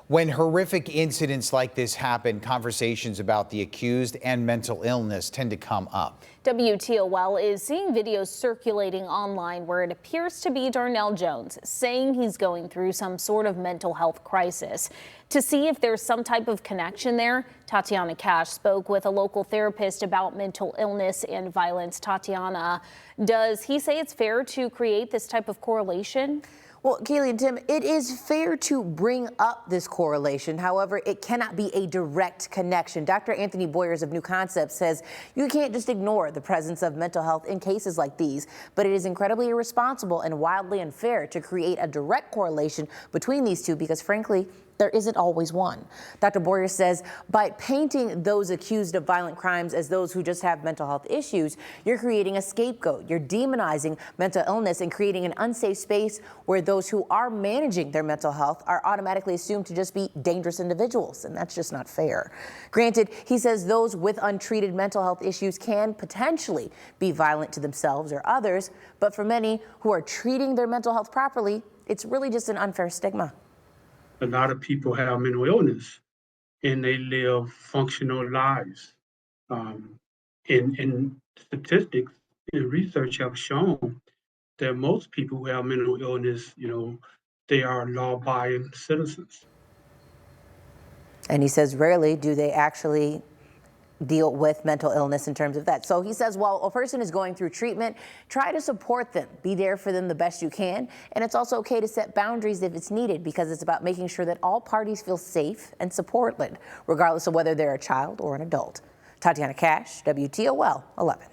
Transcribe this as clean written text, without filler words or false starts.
When horrific incidents like this happen, conversations about the accused and mental illness tend to come up. WTOL is seeing videos circulating online where it appears to be Darnell Jones saying he's going through some sort of mental health crisis. To see if there's some type of connection there, Tatiana Cash spoke with a local therapist about mental illness and violence. Tatiana, does he say it's fair to create this type of correlation? Well, Kaylee and Tim, it is fair to bring up this correlation. However, it cannot be a direct connection. Dr. Anthony Bouyer of New Concepts says you can't just ignore the presence of mental health in cases like these, but it is incredibly irresponsible and wildly unfair to create a direct correlation between these two because, frankly, there isn't always one. Dr. Bouyer says by painting those accused of violent crimes as those who just have mental health issues, you're creating a scapegoat. You're demonizing mental illness and creating an unsafe space where those who are managing their mental health are automatically assumed to just be dangerous individuals, and that's just not fair. Granted, he says those with untreated mental health issues can potentially be violent to themselves or others, but for many who are treating their mental health properly, it's really just an unfair stigma. A lot of people have mental illness and they live functional lives. And statistics and research have shown that most people who have mental illness, they are law-abiding citizens. And he says rarely do they actually deal with mental illness in terms of that. So he says, while a person is going through treatment, try to support them, be there for them the best you can. And it's also okay to set boundaries if it's needed, because it's about making sure that all parties feel safe and supported, regardless of whether they're a child or an adult. Tatiana Cash, WTOL 11.